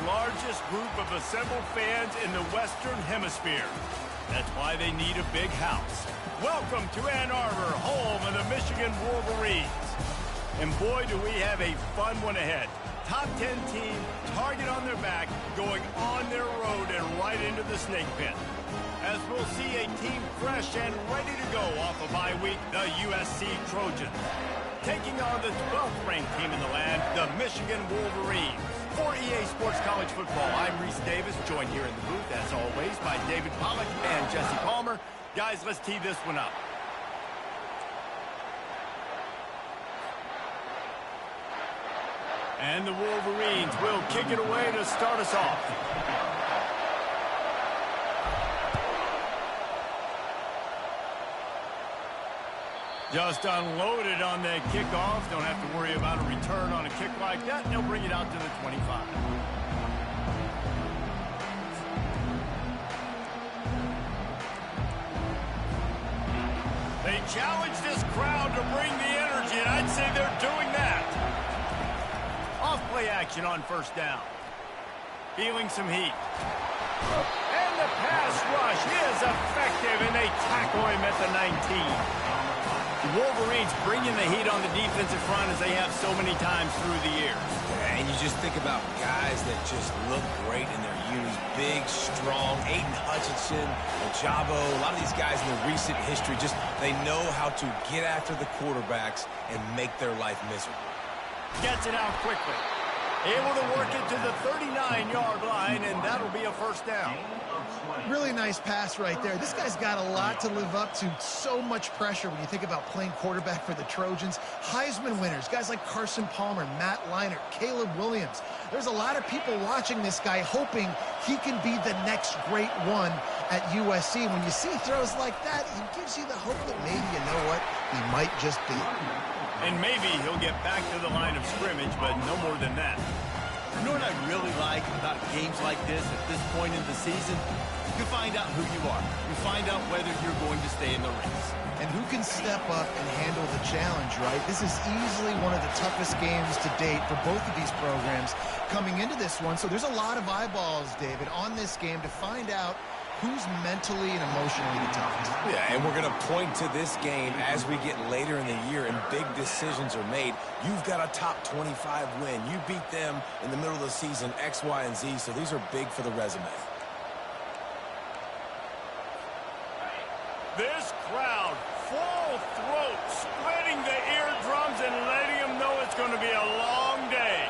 largest group of assembled fans in the Western Hemisphere. That's why they need a big house. Welcome to Ann Arbor, home of the Michigan Wolverines. And boy, do we have a fun one ahead. Top 10 team, target on their back, going on their road and right into the snake pit. As we'll see a team fresh and ready to go off a bye week, the USC Trojans. Taking on the 12th ranked team in the land, the Michigan Wolverines. For EA Sports College Football, I'm Reese Davis, joined here in the booth, as always, by David Pollack and Jesse Palmer. Guys, let's tee this one up. And the Wolverines will kick it away to start us off. Just unloaded on that kickoff. Don't have to worry about a return on a kick like that. They'll bring it out to the 25. They challenge this crowd to bring the energy, and I'd say they're doing that. Off-play action on first down. Feeling some heat. And the pass rush is effective, and they tackle him at the 19. The Wolverines bringing the heat on the defensive front as they have so many times through the years. Yeah, and you just think about guys that just look great in their unis. Big, strong, Aiden Hutchinson, Ojabo, a lot of these guys in the recent history, just they know how to get after the quarterbacks and make their life miserable. Gets it out quickly. Able to work it to the 39-yard line, and that'll be a first down. Really nice pass right there. This guy's got a lot to live up to. So much pressure when you think about playing quarterback for the Trojans. Heisman winners, guys like Carson Palmer, Matt Leinart, Caleb Williams. There's a lot of people watching this guy hoping he can be the next great one at USC. When you see throws like that, it gives you the hope that maybe, you know what, he might just be. And maybe he'll get back to the line of scrimmage, but no more than that. You know what I really like about games like this at this point in the season? You find out who you are. You find out whether you're going to stay in the race. And who can step up and handle the challenge, right? This is easily one of the toughest games to date for both of these programs coming into this one. So there's a lot of eyeballs, David, on this game to find out who's mentally and emotionally the toughest. Yeah, and we're going to point to this game as we get later in the year and big decisions are made. You've got a top 25 win. You beat them in the middle of the season, X, Y, and Z, so these are big for the resume. This crowd, full throat, spreading the eardrums and letting them know it's going to be a long day.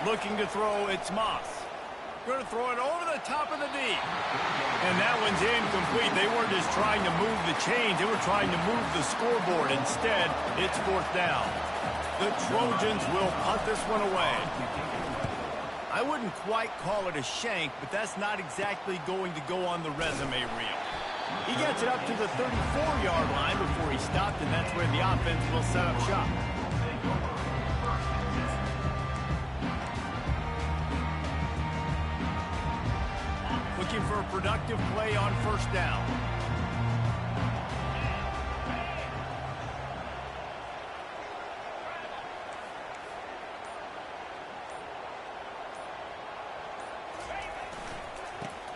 Looking to throw, it's Moss. Going to throw it over the top of the D. And that one's incomplete. They weren't just trying to move the chains. They were trying to move the scoreboard. Instead, it's fourth down. The Trojans will punt this one away. I wouldn't quite call it a shank, but that's not exactly going to go on the resume reel. He gets it up to the 34-yard line before he stopped, and that's where the offense will set up shop. Looking for a productive play on first down.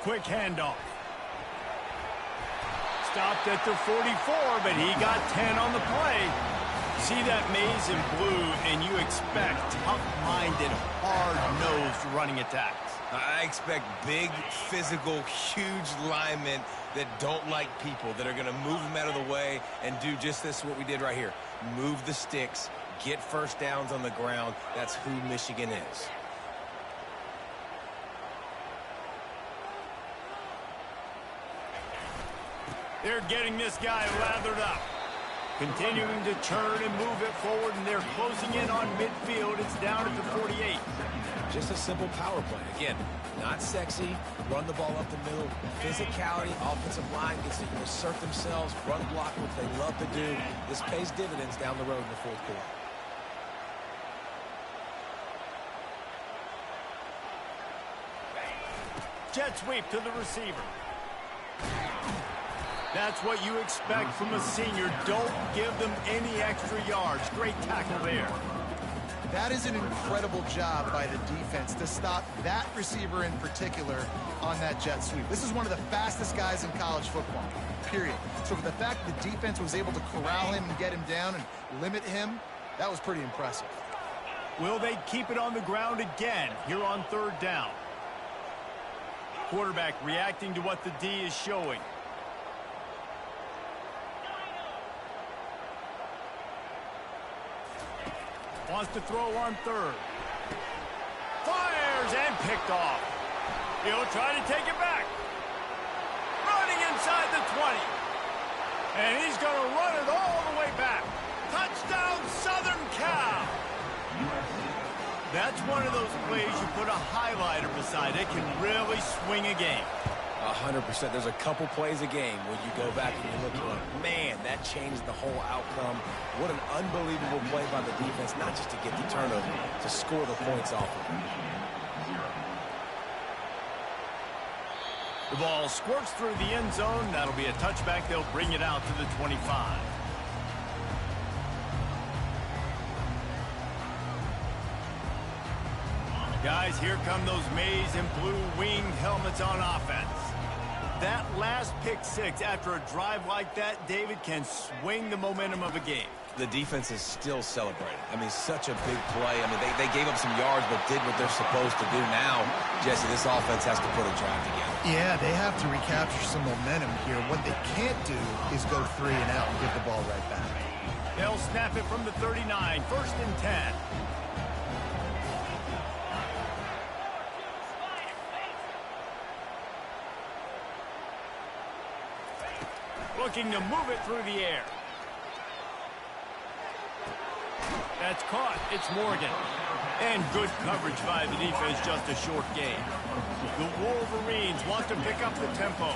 Quick handoff. Stopped at the 44, but he got 10 on the play. See that maze in blue, and you expect tough-minded, hard-nosed running attacks. I expect big, physical, huge linemen that don't like people, that are going to move them out of the way and do just this, what we did right here. Move the sticks, get first downs on the ground. That's who Michigan is. They're getting this guy lathered up. Continuing to turn and move it forward, and they're closing in on midfield. It's down at the 48. Just a simple power play. Again, not sexy, run the ball up the middle, physicality, offensive line gets to assert themselves, run block, what they love to do. This pays dividends down the road in the fourth quarter. Jet sweep to the receiver. That's what you expect from a senior. Don't give them any extra yards. Great tackle there. That is an incredible job by the defense to stop that receiver in particular on that jet sweep. This is one of the fastest guys in college football, period. So for the fact the defense was able to corral him and get him down and limit him, that was pretty impressive. Will they keep it on the ground again here on third down? Quarterback reacting to what the D is showing. Wants to throw on third. Fires and picked off. He'll try to take it back. Running inside the 20. And he's going to run it all the way back. Touchdown, Southern Cal. That's one of those plays you put a highlighter beside it, can really swing a game. 100%. There's a couple plays a game where you go back and you look at like, man, that changed the whole outcome. What an unbelievable play by the defense, not just to get the turnover, to score the points off of it. The ball squirts through the end zone. That'll be a touchback. They'll bring it out to the 25. Guys, here come those maize and blue winged helmets on offense. That last pick six after a drive like that, David, can swing the momentum of a game. The defense is still celebrating. I mean, such a big play. I mean, they gave up some yards but did what they're supposed to do. Now, Jesse, this offense has to put a drive together. Yeah, they have to recapture some momentum here. What they can't do is go 3 and out and give the ball right back. They'll snap it from the 39, 1st and 10. Looking to move it through the air. That's caught. It's Morgan. And good coverage by the defense, just a short gain. The Wolverines want to pick up the tempo.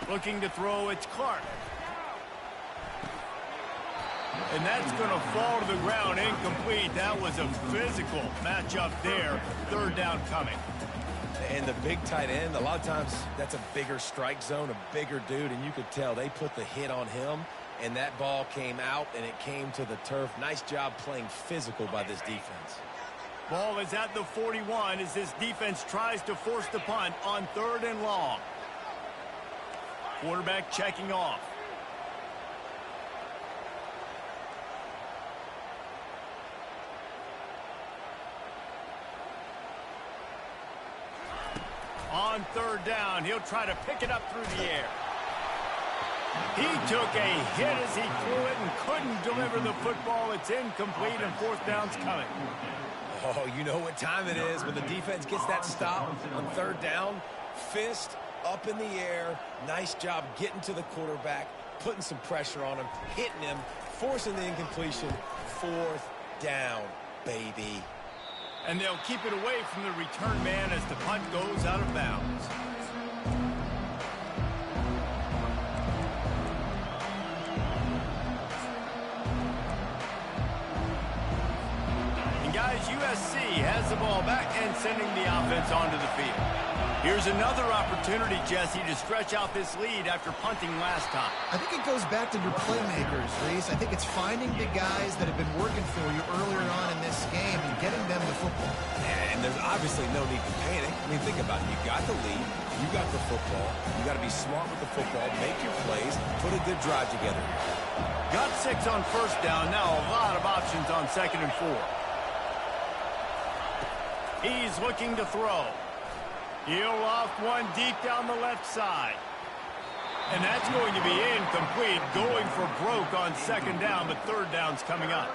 Looking to throw, it's Clark. And that's going to fall to the ground, incomplete. That was a physical matchup there. 3rd down coming. And the big tight end, a lot of times that's a bigger strike zone, a bigger dude, and you could tell they put the hit on him, and that ball came out, and it came to the turf. Nice job playing physical by this defense. Ball is at the 41 as this defense tries to force the punt on 3rd and long. Quarterback checking off. On 3rd down, he'll try to pick it up through the air. He took a hit as he threw it and couldn't deliver the football. It's incomplete and 4th down's coming. Oh, you know what time it is when the defense gets that stop on 3rd down. Fist up in the air. Nice job getting to the quarterback, putting some pressure on him, hitting him, forcing the incompletion. 4th down, baby. And they'll keep it away from the return man as the punt goes out of bounds. And guys, USC has the ball back and sending the offense onto the field. Here's another opportunity, Jesse, to stretch out this lead after punting last time. I think it goes back to your playmakers, Reese. I think it's finding the guys that have been working for you earlier on in this game and getting them the football. And there's obviously no need to panic. I mean, think about it. You got the lead. You got the football. You got to be smart with the football. Make your plays. Put a good drive together. Got 6 on 1st down. Now a lot of options on 2nd and 4. He's looking to throw. He'll loft one deep down the left side. And that's going to be incomplete. Going for broke on 2nd down, but 3rd down's coming up.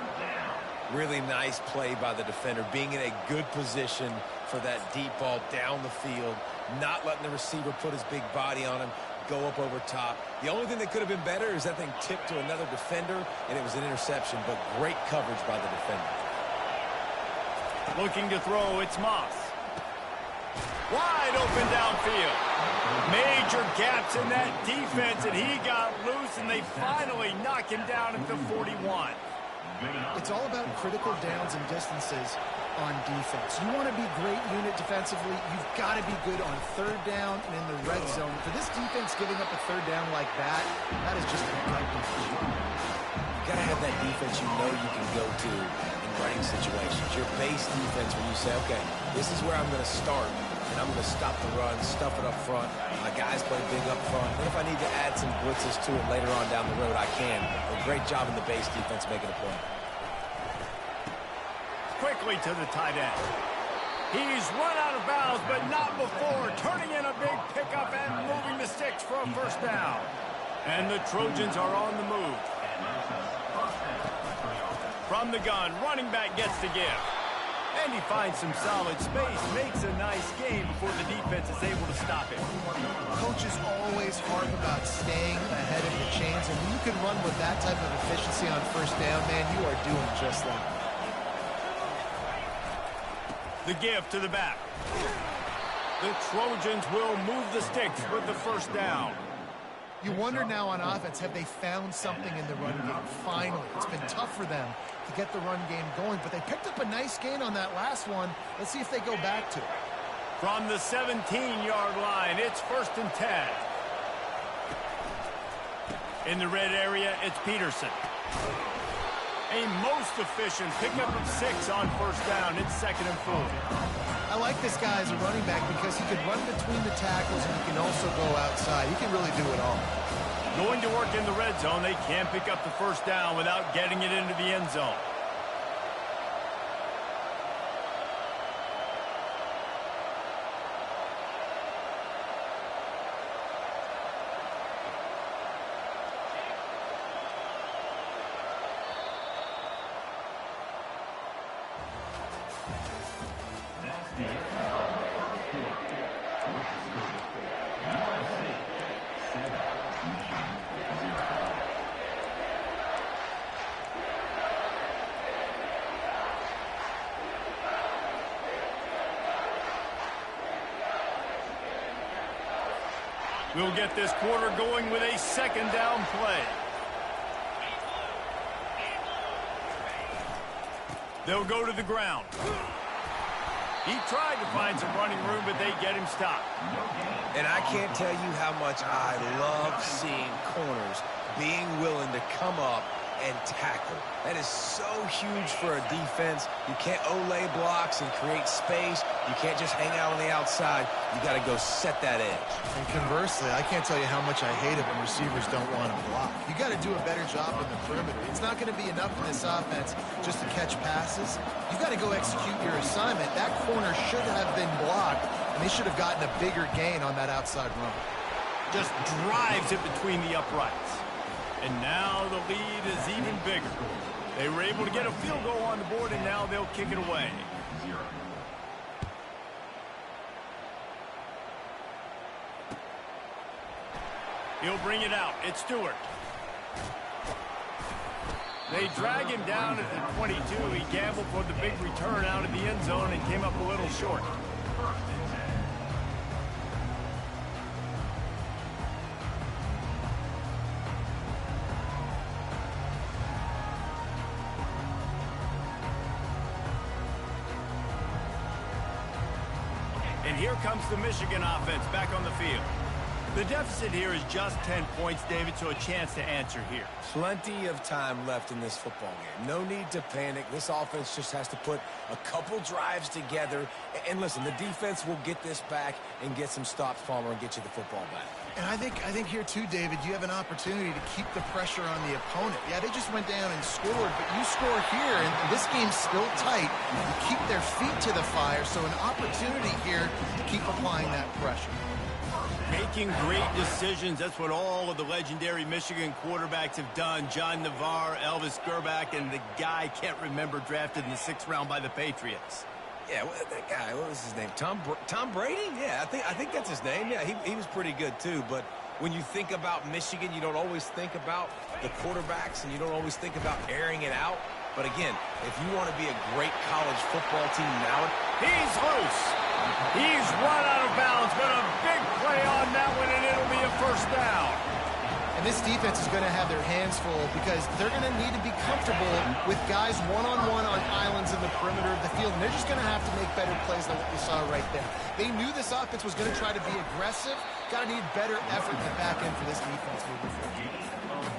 Really nice play by the defender, being in a good position for that deep ball down the field, not letting the receiver put his big body on him, go up over top. The only thing that could have been better is that thing tipped to another defender, and it was an interception, but great coverage by the defender. Looking to throw, it's Moss. Wide open downfield. Major gaps in that defense, and he got loose, and they finally knock him down at the 41. It's all about critical downs and distances on defense. You want to be great unit defensively, you've got to be good on third down and in the red zone. For this defense giving up a third down like that, that is just a gut punch. You got to have that defense you know you can go to in running situations. Your base defense where you say, okay, this is where I'm going to start, and I'm going to stop the run, stuff it up front. My guys play big up front. Then if I need to add some blitzes to it later on down the road, I can. A great job in the base defense making a play. Quickly to the tight end. He's run out of bounds, but not before turning in a big pickup and moving the sticks for a first down. And the Trojans are on the move. From the gun, running back gets the give. And he finds some solid space, makes a nice game before the defense is able to stop him. Coaches always harp about staying ahead of the chains, and when you can run with that type of efficiency on first down, man, you are doing just that. The give to the back. The Trojans will move the sticks with the first down. You wonder now on offense, have they found something in the run game? Finally, it's been tough for them to get the run game going, but they picked up a nice gain on that last one. Let's see if they go back to it. From the 17-yard line, it's 1st and 10. In the red area, it's Peterson. A most efficient pickup of 6 on first down. It's 2nd and 4. I like this guy as a running back because he can run between the tackles and he can also go outside. He can really do it all. Going to work in the red zone, they can't pick up the first down without getting it into the end zone. We'll get this quarter going with a 2nd down play. They'll go to the ground. He tried to find some running room, but they get him stopped. And I can't tell you how much I love seeing corners being willing to come up and tackle. That is so huge for a defense. You can't olay blocks and create space. You can't just hang out on the outside. You got to go set that edge. And conversely, I can't tell you how much I hate it when receivers don't want to block. You got to do a better job in the perimeter. It's not going to be enough in this offense just to catch passes. You got to go execute your assignment. That corner should have been blocked, and they should have gotten a bigger gain on that outside run. Just drives it between the uprights. And now the lead is even bigger. They were able to get a field goal on the board, and now they'll kick it away. He'll bring it out. It's Stewart. They drag him down at the 22. He gambled for the big return out of the end zone and came up a little short. And here comes the Michigan offense back on the field. The deficit here is just 10 points, David, so a chance to answer here. Plenty of time left in this football game. No need to panic. This offense just has to put a couple drives together. And listen, the defense will get this back and get some stops, Palmer, and get you the football back. And I think here too, David, you have an opportunity to keep the pressure on the opponent. Yeah, they just went down and scored, but you score here, and this game's still tight. You keep their feet to the fire, so an opportunity here to keep applying that pressure. Making great decisions. That's what all of the legendary Michigan quarterbacks have done. John Navarre, Elvis Gerbach, and the guy can't remember drafted in the 6th round by the Patriots. Yeah, that guy, what was his name? Tom Brady? Yeah, I think that's his name. Yeah, he was pretty good too. But when you think about Michigan, you don't always think about the quarterbacks, and you don't always think about airing it out. But again, if you want to be a great college football team now, he's loose. He's run out of bounds, but a big play on that one, and it'll be a first down. And this defense is going to have their hands full because they're going to need to be comfortable with guys one-on-one on islands in the perimeter of the field, and they're just going to have to make better plays than what we saw right there. They knew this offense was going to try to be aggressive. Got to need better effort in the back end for this defense moving forward.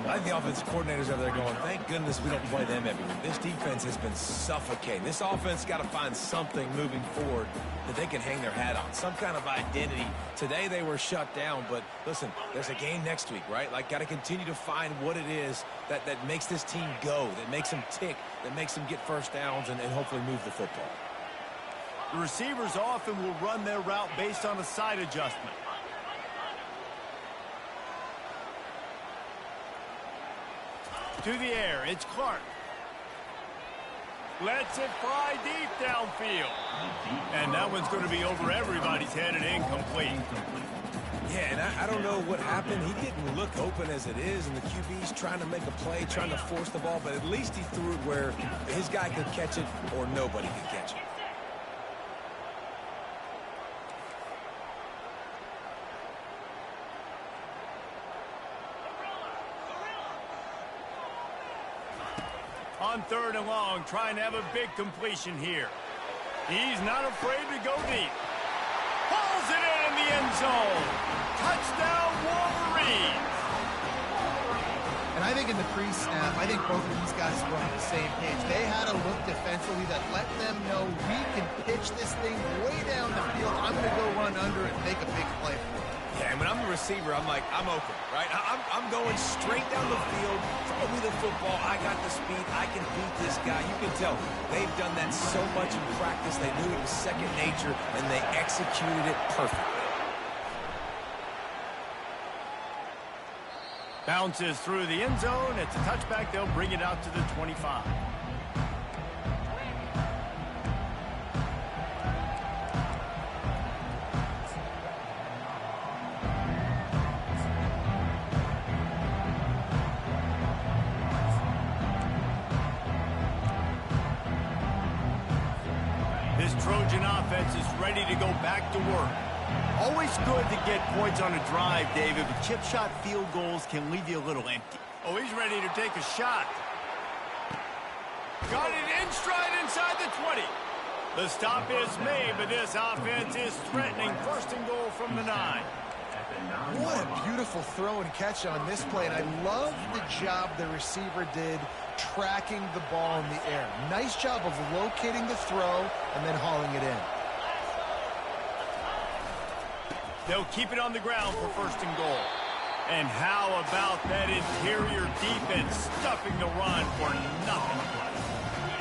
I think the offensive coordinators over there going, thank goodness we don't play them every week. This defense has been suffocating. This offense got to find something moving forward that they can hang their hat on, some kind of identity. Today they were shut down, but listen, there's a game next week, right? Like, got to continue to find what it is that makes this team go, that makes them tick, that makes them get first downs and hopefully move the football. The receivers often will run their route based on a side adjustment. To the air, it's Clark. Lets it fly deep downfield. And that one's going to be over everybody's head and incomplete. Yeah, and I don't know what happened. He didn't look open as it is, and the QB's trying to make a play, trying to force the ball, but at least he threw it where his guy could catch it or nobody could catch it. On 3rd and long, trying to have a big completion here. He's not afraid to go deep. Pulls it in the end zone. Touchdown, Wolverines. And I think in the pre-snap, I think both of these guys were on the same page. They had a look defensively that let them know we can pitch this thing way down the field. I'm going to go run under it and make a big play for it. Yeah, and when I'm the receiver, I'm like, I'm open, right? I'm going straight down the field. Throw me the football. I got the speed. I can beat this guy. You can tell they've done that so much in practice. They knew it was second nature, and they executed it perfectly. Bounces through the end zone. It's a touchback. They'll bring it out to the 25. This Trojan offense is ready to go back to work. Always good to get points on a drive, David, but chip shot field goals can leave you a little empty. Oh, he's ready to take a shot. Got it in stride inside the 20. The stop is made, but this offense is threatening 1st and goal from the 9. What a beautiful throw and catch on this play, and I love the job the receiver did tracking the ball in the air. Nice job of locating the throw and then hauling it in. They'll keep it on the ground for 1st and goal. And how about that interior defense stuffing the run for nothing?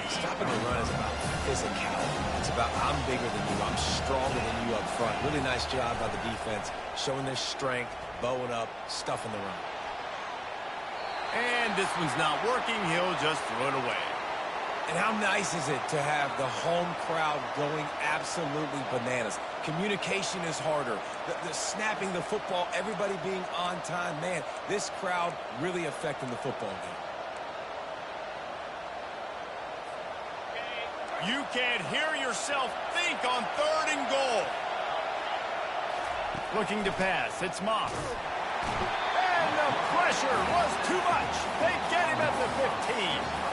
Stopping the run is about physicality. It's about I'm bigger than you, I'm stronger than you up front. Really nice job by the defense, showing their strength, bowing up, stuffing the run. And this one's not working. He'll just throw it away. And how nice is it to have the home crowd going absolutely bananas? Communication is harder. The snapping the football, everybody being on time. Man, this crowd really affecting the football game. You can't hear yourself think on 3rd and goal. Looking to pass. It's Moss. And the pressure was too much. They get him at the 15.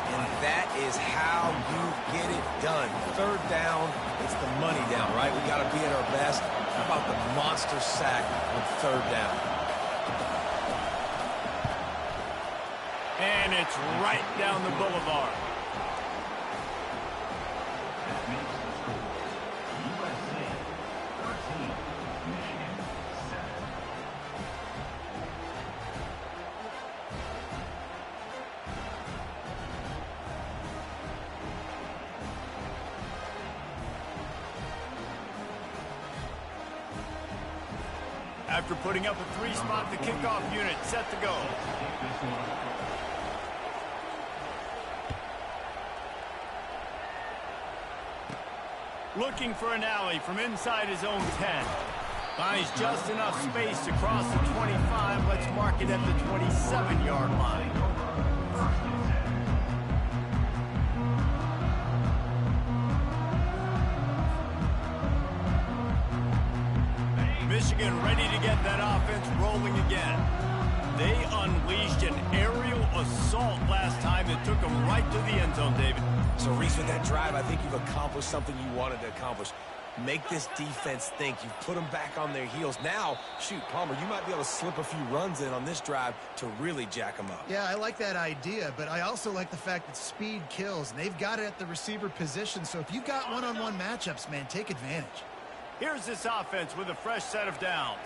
And that is how you get it done. 3rd down, it's the money down, right? We got to be at our best. How about the monster sack on 3rd down? And it's right down the boulevard. After putting up a 3-spot, the kickoff unit set to go. Looking for an alley from inside his own 10. Finds just enough space to cross the 25. Let's mark it at the 27-yard line. Michigan ready to get that offense rolling again. They unleashed an aerial assault last time that took them right to the end zone, David. So, Reese, with that drive, I think you've accomplished something you wanted to accomplish. Make this defense think. You've put them back on their heels. Now, shoot, Palmer, you might be able to slip a few runs in on this drive to really jack them up. Yeah, I like that idea, but I also like the fact that speed kills, and they've got it at the receiver position. So if you've got one-on-one matchups, man, take advantage. Here's this offense with a fresh set of downs.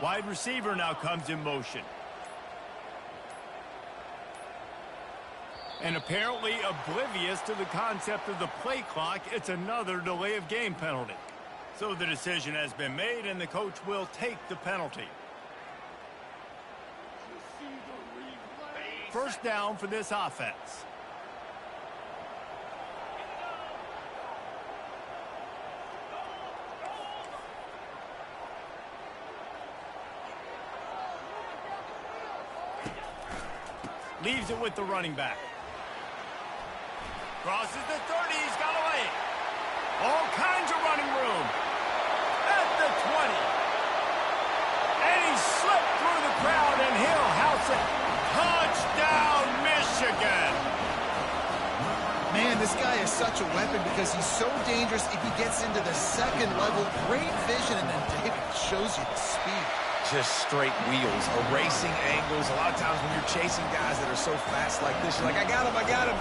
Wide receiver now comes in motion. And apparently oblivious to the concept of the play clock, it's another delay of game penalty. So the decision has been made, and the coach will take the penalty. First down for this offense. Leaves it with the running back. Crosses the 30, he's got away. All kinds of running room. At the 20. And he slipped through the crowd, and he'll house it. Touchdown, Michigan. Man, this guy is such a weapon because he's so dangerous if he gets into the second level. Great vision, and then David shows you the speed. Just straight wheels, erasing angles. A lot of times when you're chasing guys that are so fast like this, you're like, I got him, I got him.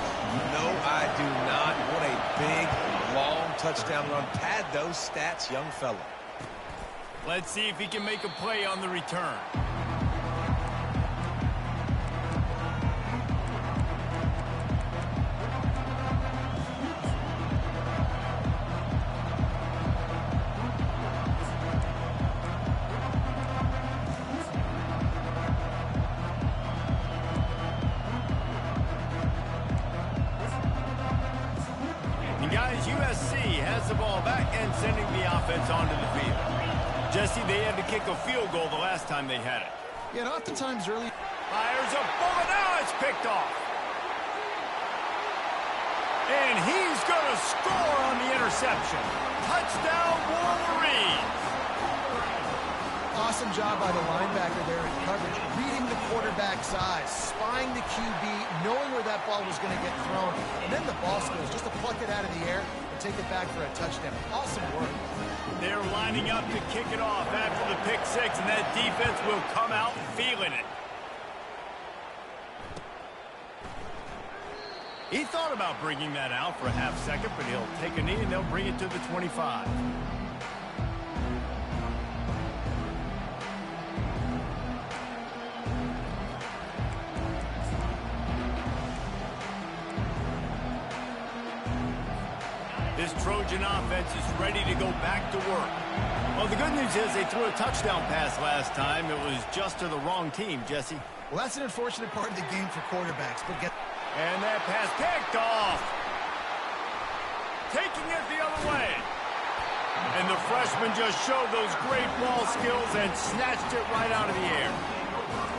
No, I do not. What a big, long touchdown run. Pad those stats, young fella. Let's see if he can make a play on the return. Guys, USC has the ball back and sending the offense onto the field. Jesse, they had to kick a field goal the last time they had it. Yeah, and oftentimes early. Fires a bullet. Now it's picked off. And he's going to score on the interception. Touchdown, Wolverines. Awesome job by the linebacker there in coverage, reading the quarterback's eyes, spying the QB, knowing where that ball was going to get thrown, and then the ball skills just to pluck it out of the air and take it back for a touchdown. Awesome work. They're lining up to kick it off after the pick six, and that defense will come out feeling it. He thought about bringing that out for a half second, but he'll take a knee and they'll bring it to the 25. This Trojan offense is ready to go back to work. Well, the good news is they threw a touchdown pass last time. It was just to the wrong team, Jesse. Well, that's an unfortunate part of the game for quarterbacks. But and that pass picked off. Taking it the other way. And the freshman just showed those great ball skills and snatched it right out of the air.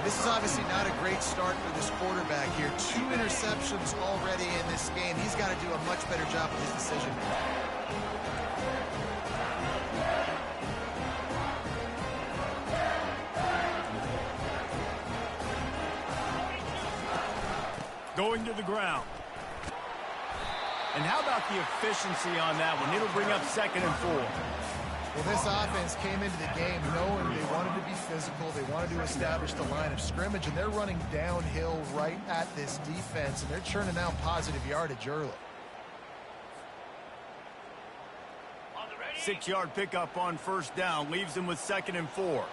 This is obviously not a great start for this quarterback here. 2 interceptions already in this game. He's got to do a much better job with his decision making. Going to the ground. And how about the efficiency on that one? It'll bring up 2nd and 4. Well, this offense came into the game knowing they wanted to be physical. They wanted to establish the line of scrimmage, and they're running downhill right at this defense, and they're churning out positive yardage early. 6-yard pickup on first down. Leaves them with 2nd and 4.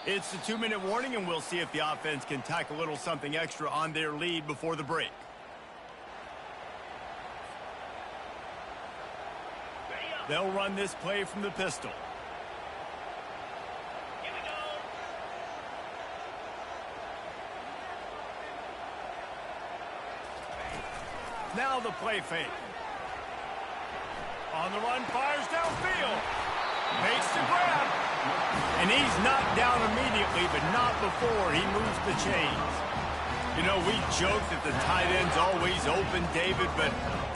It's the 2-minute warning, and we'll see if the offense can tack a little something extra on their lead before the break. They'll run this play from the pistol. Now the play fake. On the run, fires downfield. Makes the grab. And he's knocked down immediately, but not before he moves the chains. You know, we joke that the tight end's always open, David, but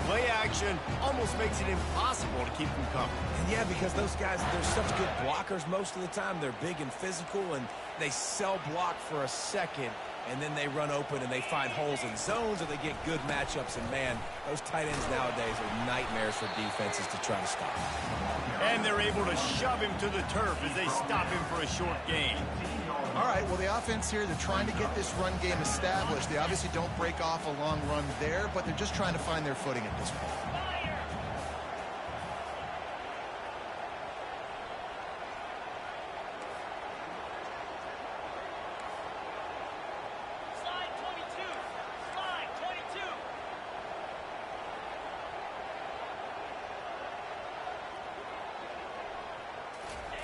play action almost makes it impossible to keep them coming. And yeah, because those guys, they're such good blockers most of the time. They're big and physical, and they cell block for a second, and then they run open and they find holes in zones, or they get good matchups. And, man, those tight ends nowadays are nightmares for defenses to try to stop. And they're able to shove him to the turf as they stop him for a short gain. All right, well, the offense here, they're trying to get this run game established. They obviously don't break off a long run there, but they're just trying to find their footing at this point.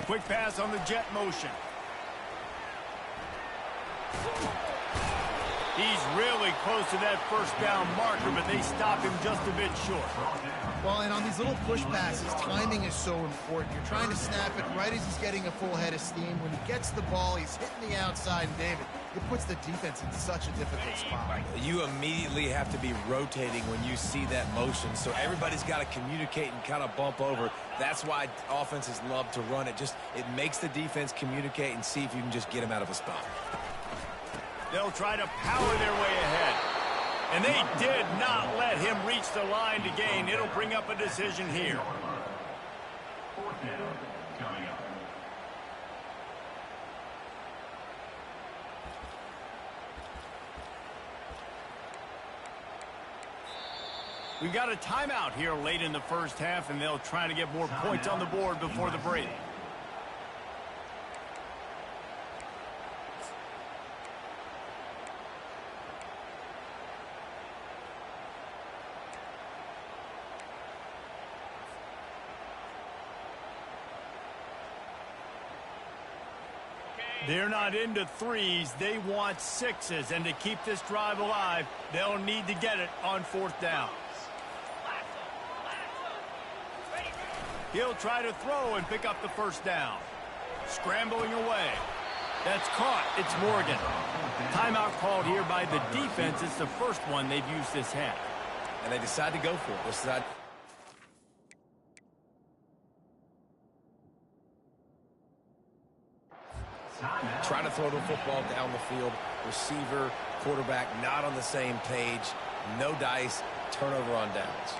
Quick pass on the jet motion. He's really close to that first down marker, but they stop him just a bit short. Well, and on these little push passes, timing is so important. You're trying to snap it right as he's getting a full head of steam. When he gets the ball, he's hitting the outside, and David, it puts the defense in such a difficult spot. You immediately have to be rotating when you see that motion, so everybody's got to communicate and kind of bump over. That's why offenses love to run it. It makes the defense communicate and see if you can just get him out of a spot. They'll try to power their way ahead. And they did not let him reach the line to gain. It'll bring up a decision here. Fourth down coming up. We got a timeout here late in the first half, and they'll try to get more points on the board before the break. They're not into threes. They want sixes. And to keep this drive alive, they'll need to get it on fourth down. He'll try to throw and pick up the first down. Scrambling away. That's caught. It's Morgan. Timeout called here by the defense. It's the first one they've used this half. And they decide to go for it. Trying to throw the football down the field. Receiver, quarterback not on the same page. No dice. Turnover on downs.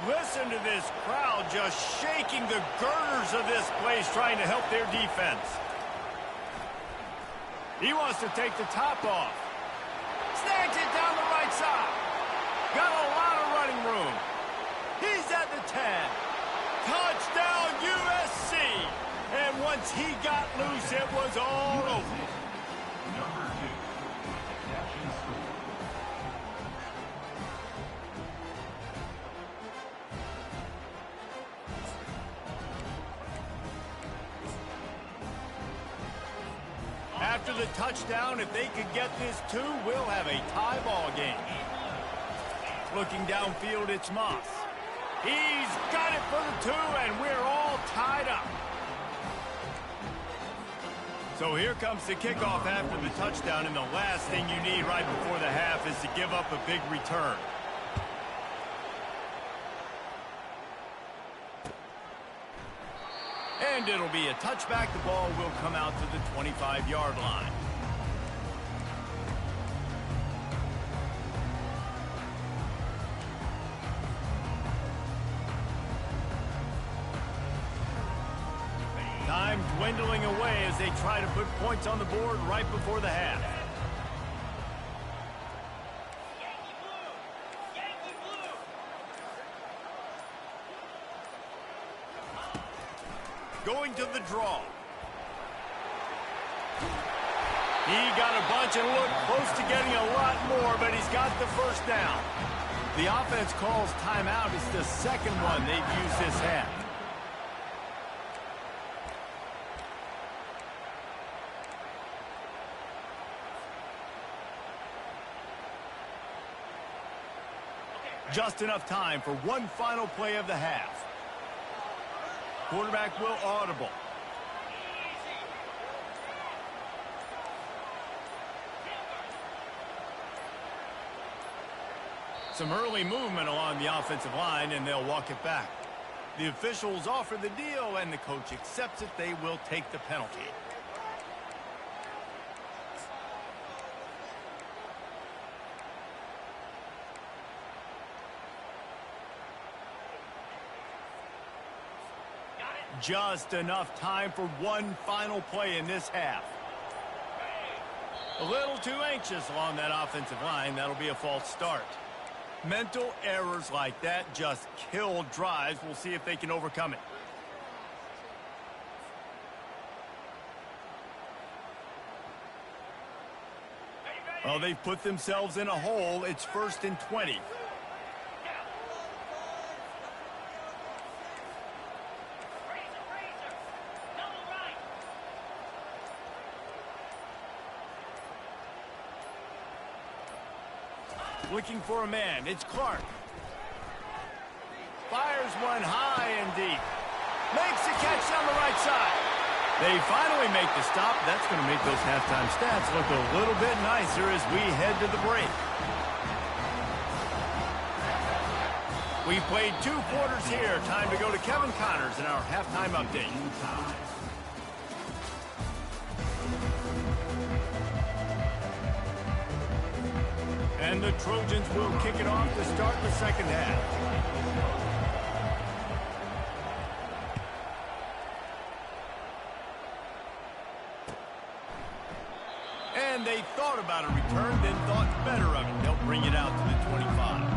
Listen to this crowd just shaking the girders of this place, trying to help their defense. He wants to take the top off. Snags it down the right side. Got a lot of running room. He's at the 10. Touchdown, USC. And once he got loose, it was all over. Number 2, catch and score. After the touchdown, if they could get this 2, we'll have a tie ball game. Looking downfield, it's Moss. He's got it for the 2, and we're all tied up. So here comes the kickoff after the touchdown, and the last thing you need right before the half is to give up a big return. And it'll be a touchback. The ball will come out to the 25-yard line. Time dwindling away as they try to put points on the board right before the half. Going to the draw. He got a bunch and looked close to getting a lot more, but he's got the first down. The offense calls timeout. It's the second one they've used this half. Just enough time for one final play of the half. Quarterback will audible. Some early movement along the offensive line, and they'll walk it back. The officials offer the deal, and the coach accepts it. They will take the penalty. Just enough time for one final play in this half. A little too anxious along that offensive line. That'll be a false start. Mental errors like that just kill drives. We'll see if they can overcome it. Well, they've put themselves in a hole. It's 1st and 20. Looking for a man. It's Clark. Fires one high and deep. Makes the catch on the right side. They finally make the stop. That's going to make those halftime stats look a little bit nicer as we head to the break. We played 2 quarters here. Time to go to Kevin Connors in our halftime update. And the Trojans will kick it off to start the second half. And they thought about a return, then thought better of it. They'll bring it out to the 25.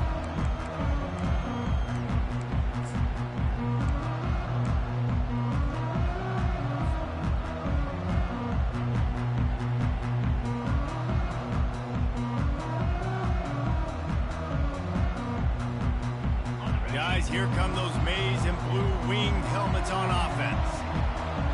Guys, here come those maize and blue winged helmets on offense.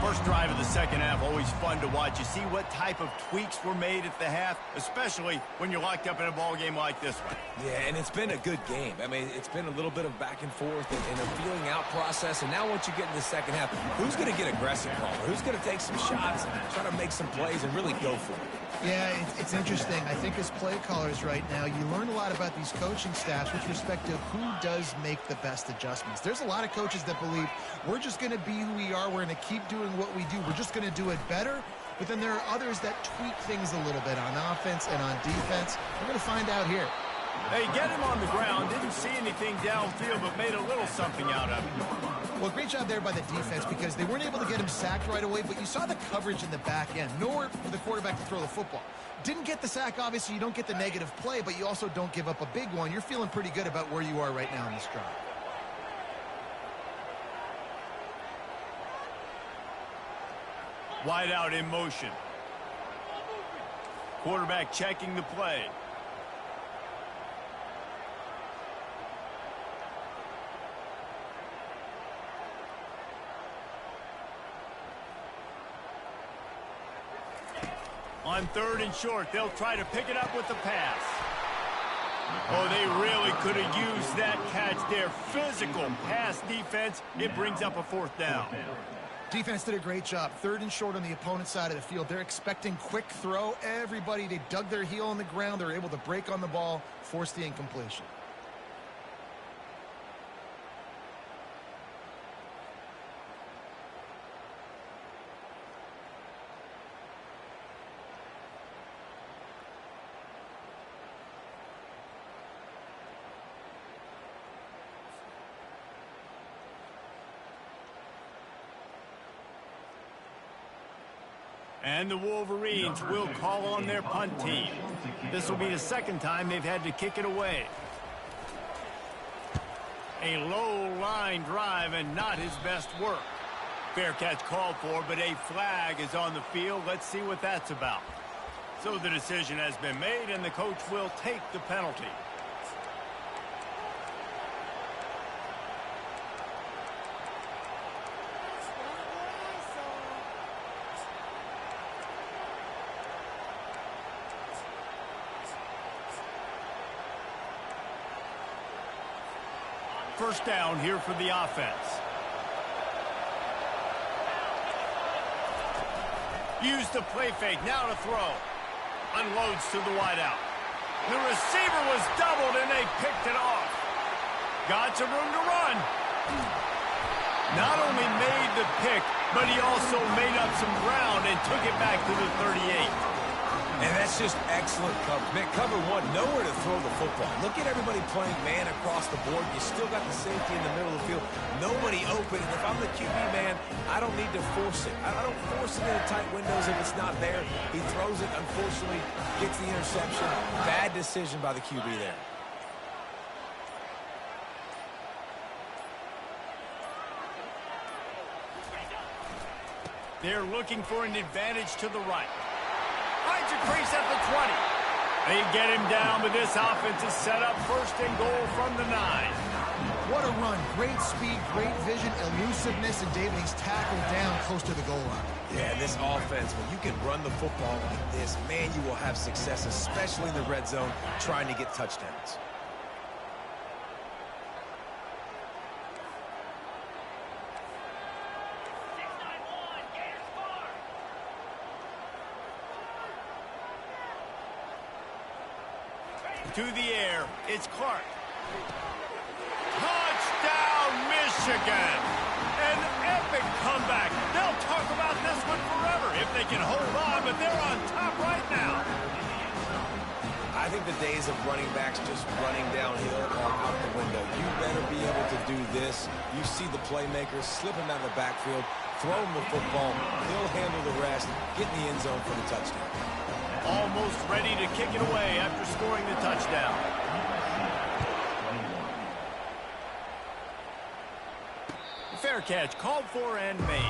First drive of the second half, always fun to watch. You see what type of tweaks were made at the half, especially when you're locked up in a ball game like this one. Yeah, and it's been a good game. I mean, it's been a little bit of back and forth and a feeling out process. And now once you get in the second half, who's going to get aggressive, Palmer? Who's going to take some shots, try to make some plays, and really go for it? Yeah, it's interesting. I think as play callers right now, you learn a lot about these coaching staffs with respect to who does make the best adjustments. There's a lot of coaches that believe we're just going to be who we are. We're going to keep doing what we do. We're just going to do it better. But then there are others that tweak things a little bit on offense and on defense. We're going to find out here. They get him on the ground. Didn't see anything downfield, but made a little something out of it. Well, great job there by the defense because they weren't able to get him sacked right away, but you saw the coverage in the back end. Nowhere for the quarterback to throw the football. Didn't get the sack, obviously. You don't get the negative play, but you also don't give up a big one. You're feeling pretty good about where you are right now in this drive. Wide out in motion. Quarterback checking the play. On 3rd and short, they'll try to pick it up with the pass. Oh, they really could have used that catch there. Physical pass defense. It brings up a 4th down. Defense did a great job. 3rd and short on the opponent's side of the field. They're expecting quick throw. Everybody, they dug their heel on the ground. They're able to break on the ball, force the incompletion. And the Wolverines will call on their punt team. This will be the 2nd time they've had to kick it away. A low line drive and not his best work. Fair catch called for, but a flag is on the field. Let's see what that's about. So the decision has been made, and the coach will take the penalty. first down here for the offense. Use the play fake, now to throw. Unloads to the wideout. The receiver was doubled and they picked it off. Got some room to run. Not only made the pick, but he also made up some ground and took it back to the 38. And that's just excellent coverage. Man, cover one, nowhere to throw the football. Look at everybody playing man across the board. You still got the safety in the middle of the field. Nobody open. And if I'm the QB man, I don't need to force it. I don't force it into tight windows if it's not there. He throws it, unfortunately, gets the interception. Bad decision by the QB there. They're looking for an advantage to the right. Finds a crease at the 20. They get him down, but this offense is set up first and goal from the 9. What a run. Great speed, great vision, elusiveness, and David, he's tackled down close to the goal line. Yeah, this offense, when you can run the football like this, man, you will have success, especially in the red zone, trying to get touchdowns. To the air, it's Clark. Touchdown, Michigan! An epic comeback. They'll talk about this one forever if they can hold on, but they're on top right now. I think the days of running backs just running downhill are out the window. You better be able to do this. You see the playmakers slip him out of the backfield, throw him the football, he'll handle the rest, get in the end zone for the touchdown. Almost ready to kick it away after scoring the touchdown. Fair catch called for and made.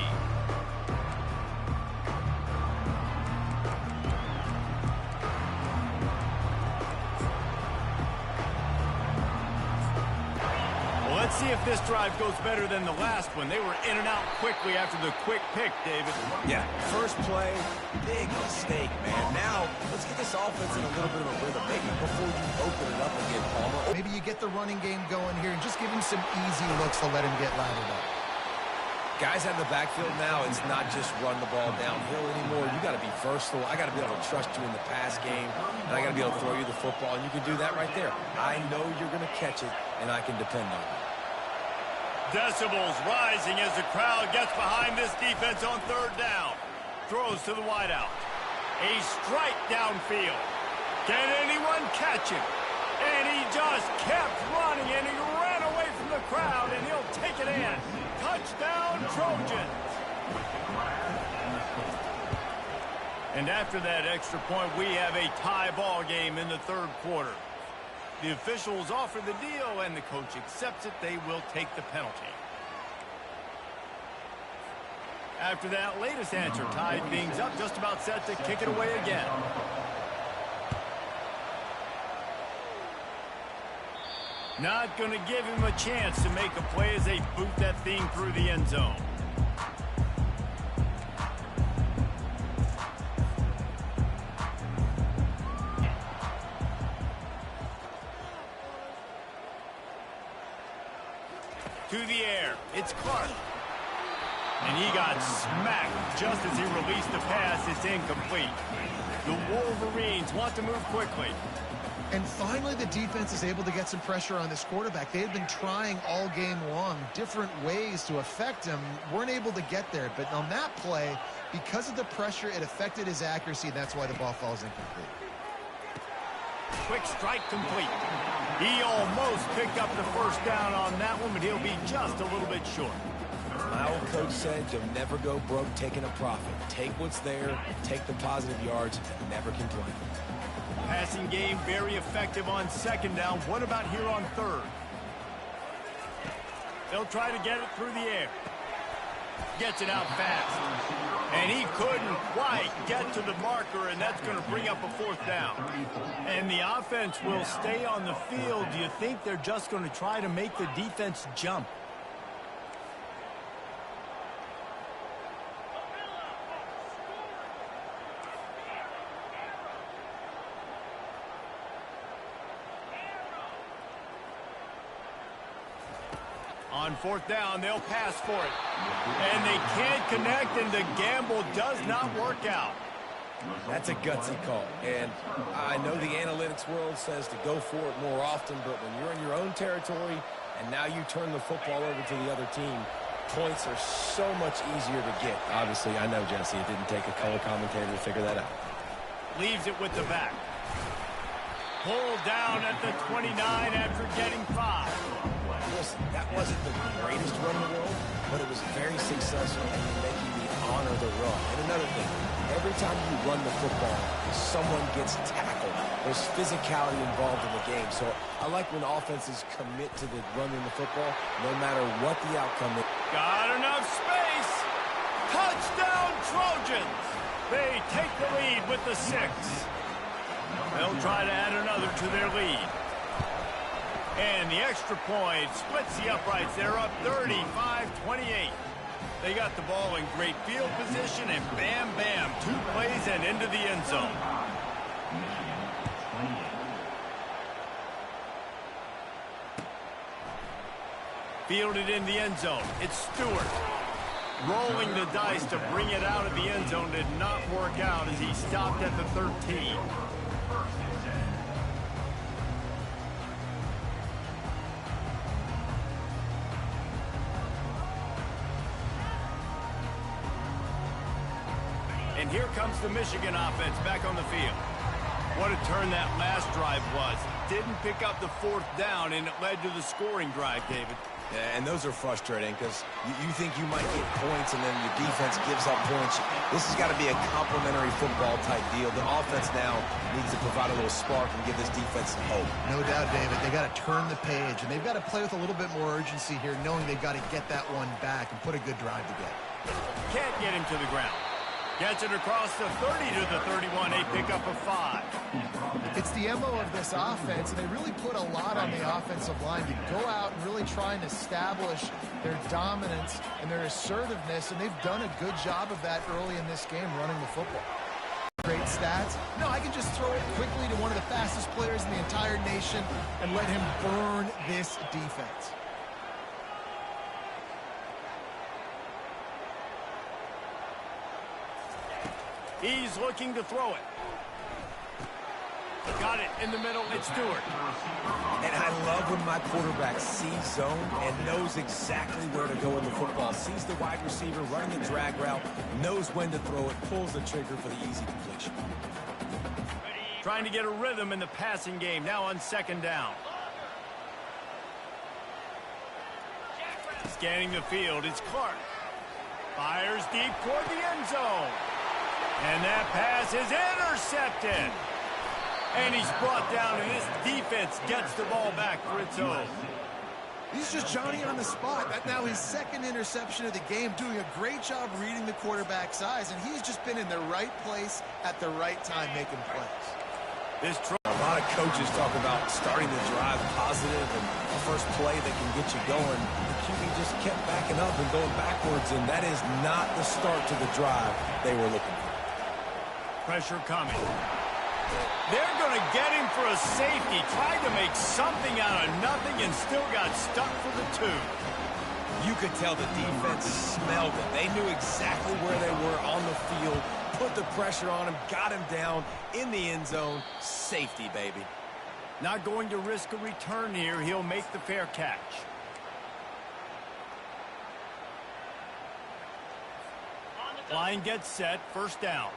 Well, let's see if this drive goes better than the last one. They were in and out quickly after the quick pick, David. Yeah, first play, big mistake, man. Now, let's get this offense in a little bit of a rhythm. Maybe before you open it up again, Palmer. Maybe you get the running game going here and just give him some easy looks to let him get lathered up. Guys out of the backfield now, it's not just run the ball downhill anymore. You got to be versatile. I got to be able to trust you in the pass game, and I got to be able to throw you the football, and you can do that right there. I know you're going to catch it, and I can depend on it. Decibels rising as the crowd gets behind this defense on third down. Throws to the wideout. A strike downfield. Can anyone catch him? And he just kept running, and he ran away from the crowd, and he'll take it in. Touchdown, Trojans. And after that extra point, we have a tie ball game in the third quarter. The officials offer the deal, and the coach accepts it. They will take the penalty. After that latest answer, tied things up, just about set to kick it away again. Not going to give him a chance to make a play as they boot that thing through the end zone. To the air, it's Clark. And he got smacked just as he released the pass. It's incomplete. The Wolverines want to move quickly. And finally, the defense is able to get some pressure on this quarterback. They had been trying all game long different ways to affect him. Weren't able to get there. But on that play, because of the pressure, it affected his accuracy. And that's why the ball falls incomplete. Quick strike complete. He almost picked up the first down on that one, but he'll be just a little bit short. My old coach said you'll never go broke taking a profit. Take what's there, take the positive yards, and never complain. Passing game very effective on second down. What about here on third? They'll try to get it through the air. Gets it out fast. And he couldn't quite get to the marker, and that's going to bring up a fourth down. And the offense will stay on the field. Do you think they're just going to try to make the defense jump? On fourth down, they'll pass for it. And they can't connect, and the gamble does not work out. That's a gutsy call. And I know the analytics world says to go for it more often, but when you're in your own territory and now you turn the football over to the other team, points are so much easier to get. Obviously, I know, Jesse, it didn't take a color commentator to figure that out. Leaves it with the back. Pulled down at the 29 after getting 5. Listen, that wasn't the greatest run in the world, but it was very successful in making me honor the run. And another thing, every time you run the football, someone gets tackled. There's physicality involved in the game. So I like when offenses commit to the running the football, no matter what the outcome is. Got enough space. Touchdown, Trojans. They take the lead with the 6. They'll try to add another to their lead. And the extra point splits the uprights. They're up 35-28. They got the ball in great field position, and bam, bam, 2 plays and into the end zone. Fielded in the end zone. It's Stewart. Rolling the dice to bring it out of the end zone did not work out as he stopped at the 13. And here comes the Michigan offense back on the field. What a turn that last drive was. Didn't pick up the 4th down, and it led to the scoring drive, David. Yeah, and those are frustrating because you think you might get points and then your defense gives up points. This has got to be a complementary football type deal. The offense now needs to provide a little spark and give this defense some hope. No doubt, David. They got to turn the page, and they've got to play with a little bit more urgency here, knowing they've got to get that one back and put a good drive together. Can't get him to the ground. Gets it across the 30 to the 31. They pick up a 5. It's the MO of this offense, and they really put a lot on the offensive line to go out and really try and establish their dominance and their assertiveness, and they've done a good job of that early in this game running the football. Great stats. No, I can just throw it quickly to one of the fastest players in the entire nation and let him burn this defense. He's looking to throw it. Got it in the middle. It's Stewart. And I love when my quarterback sees zone and knows exactly where to go in the football. Sees the wide receiver running the drag route, knows when to throw it, pulls the trigger for the easy completion. Trying to get a rhythm in the passing game. Now on 2nd down. Scanning the field. It's Clark. Fires deep toward the end zone. And that pass is intercepted. And he's brought down, and this defense gets the ball back for its own. He's just Johnny on the spot. That's now his 2nd interception of the game, doing a great job reading the quarterback's eyes, and he's just been in the right place at the right time making plays. A lot of coaches talk about starting the drive positive and the first play that can get you going. The QB just kept backing up and going backwards, and that is not the start to the drive they were looking for. Pressure coming. They're going to get him for a safety. Tried to make something out of nothing and still got stuck for the 2. You could tell the defense smelled it. They knew exactly where they were on the field, put the pressure on him, got him down in the end zone. Safety, baby. Not going to risk a return here. He'll make the fair catch. Line gets set. 1st down.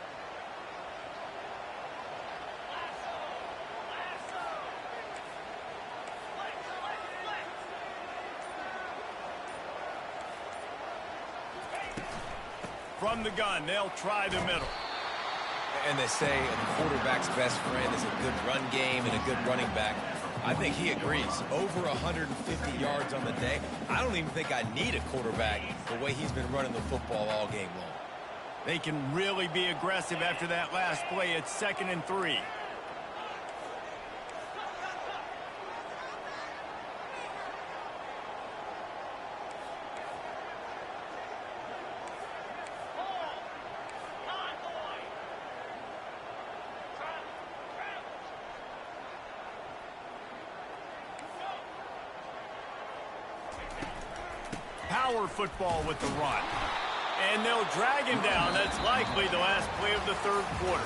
From the gun, they'll try the middle. And they say a quarterback's best friend is a good run game and a good running back. I think he agrees. Over 150 yards on the day. I don't even think I need a quarterback the way he's been running the football all game long. They can really be aggressive after that last play. It's 2nd and 3. power football with the run. And they'll drag him down. That's likely the last play of the third quarter.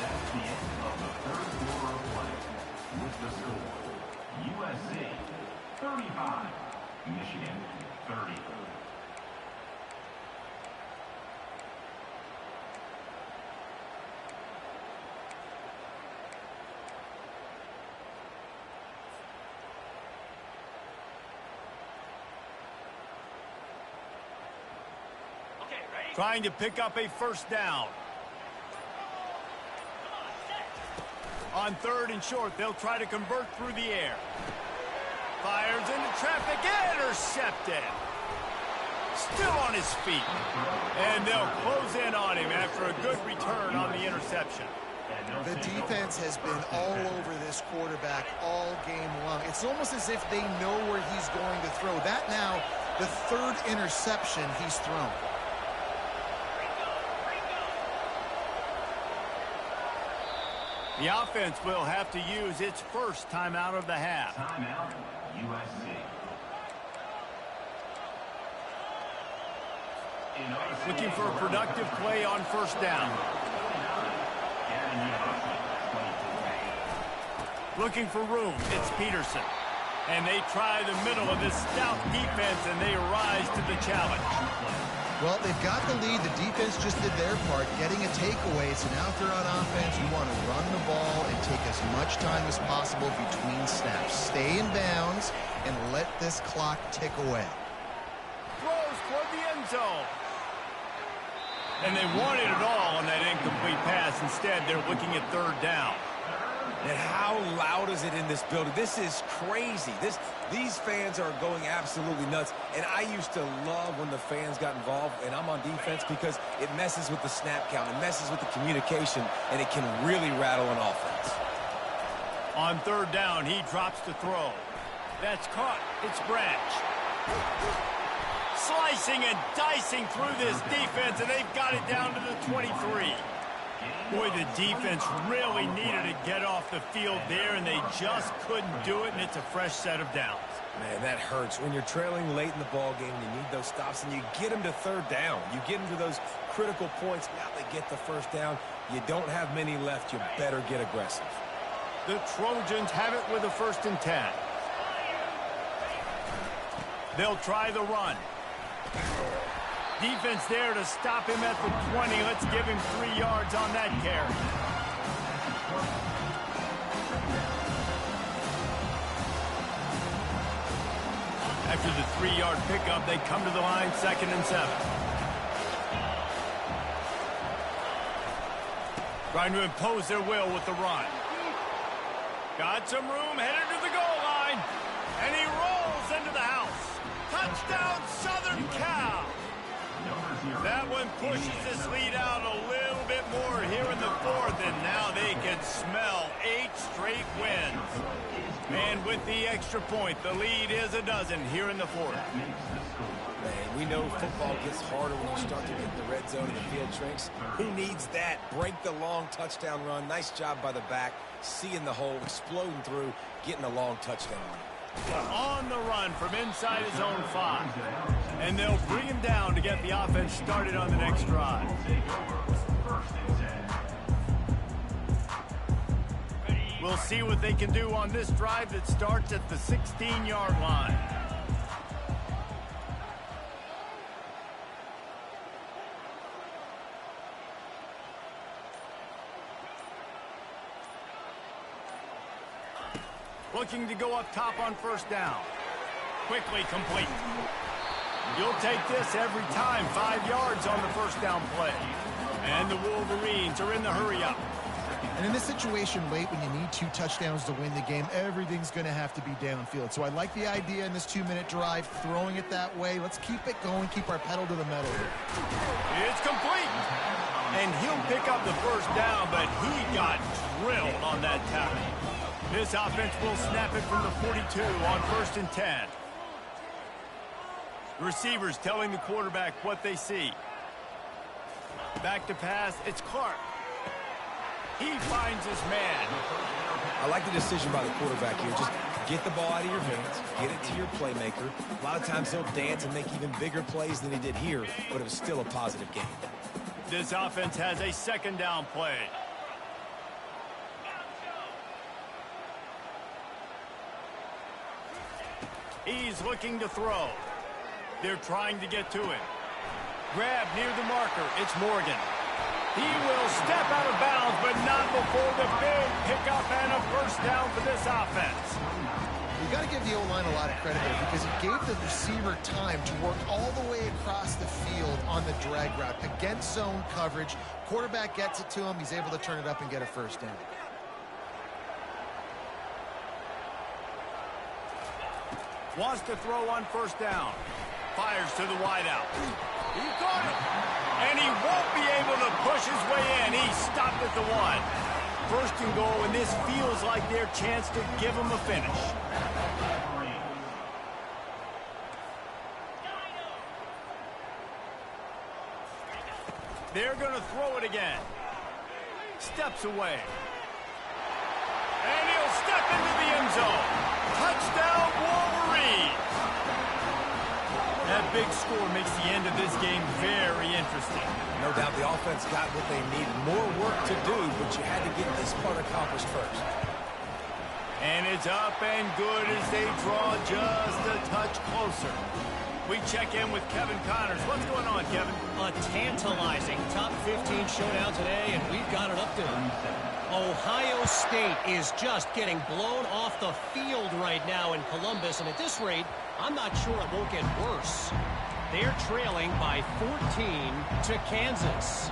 That's the end of the third quarter of play. With the score, USC 35, Michigan 30. Trying to pick up a first down. On third and short, they'll try to convert through the air. Fires into traffic, intercepted. Still on his feet. And they'll close in on him after a good return on the interception. The defense has been all over this quarterback all game long. It's almost as if they know where he's going to throw. That now, the third interception he's thrown. The offense will have to use its first timeout of the half. Timeout, USC. Looking for a productive play on first down. Looking for room, it's Peterson. And they try the middle of this stout defense, and they rise to the challenge. Well, they've got the lead. The defense just did their part, getting a takeaway. So now if they're on offense, you want to run the ball and take as much time as possible between snaps. Stay in bounds and let this clock tick away. Throws toward the end zone. And they wanted it all on that incomplete pass. Instead, they're looking at third down. And how loud is it in this building? This is crazy. These fans are going absolutely nuts. And I used to love when the fans got involved, and I'm on defense, because it messes with the snap count. It messes with the communication, and it can really rattle an offense. On third down, he drops to throw. That's caught. It's Branch. Slicing and dicing through this defense, and they've got it down to the 23. Boy, the defense really needed to get off the field there, and they just couldn't do it, and it's a fresh set of downs. Man, that hurts. When you're trailing late in the ball game, you need those stops, and you get them to third down. You get them to those critical points. Now they get the first down. You don't have many left. You better get aggressive. The Trojans have it with a 1st and 10. They'll try the run. Defense there to stop him at the 20. Let's give him 3 yards on that carry. After the 3-yard pickup, they come to the line, 2nd and 7. Trying to impose their will with the run. Got some room, headed to the goal line. And he rolls into the house. Touchdown, Southern Cal. That one pushes this lead out a little bit more here in the 4th, and now they can smell 8 straight wins. And with the extra point, the lead is a dozen here in the 4th. Man, we know football gets harder when you start to get in the red zone and the field shrinks. Who needs that? Break the long touchdown run. Nice job by the back, seeing the hole, exploding through, getting a long touchdown run. On the run from inside his own 5. And they'll bring him down to get the offense started on the next drive. We'll see what they can do on this drive that starts at the 16-yard line. Looking to go up top on first down. Quickly complete. You'll take this every time. 5 yards on the first down play. And the Wolverines are in the hurry-up. And in this situation late, when you need 2 touchdowns to win the game, everything's going to have to be downfield. So I like the idea in this 2-minute drive, throwing it that way. Let's keep it going, keep our pedal to the metal here. It's complete. And he'll pick up the first down, but he got drilled on that tackle. This offense will snap it from the 42 on 1st and 10. Receivers telling the quarterback what they see. Back to pass, it's Clark. He finds his man. I like the decision by the quarterback here. Just Get the ball out of your hands, get it to your playmaker. A lot of times he'll dance and make even bigger plays than he did here, but it was still a positive game. This offense has a second down play. He's looking to throw. They're trying to get to it. Grab near the marker. It's Morgan. He will step out of bounds, but not before the big pickup and a first down for this offense. You got to give the O-line a lot of credit there because it gave the receiver time to work all the way across the field on the drag route against zone coverage. Quarterback gets it to him. He's able to turn it up and get a first down. Wants to throw on first down. Fires to the wideout. He caught it. And he won't be able to push his way in. He stopped at the 1. First and goal, and this feels like their chance to give him a finish. They're going to throw it again. Steps away. And he'll step into the end zone. Touchdown, Wolverines! That big score makes the end of this game very interesting. No doubt the offense got what they needed. More work to do, but you had to get this part accomplished first. And it's up and good as they draw just a touch closer. We check in with Kevin Connors. What's going on, Kevin? A tantalizing top 15 showdown today, and we've got an update. Ohio State is just getting blown off the field right now in Columbus, and at this rate, I'm not sure it won't get worse. They're trailing by 14 to Kansas.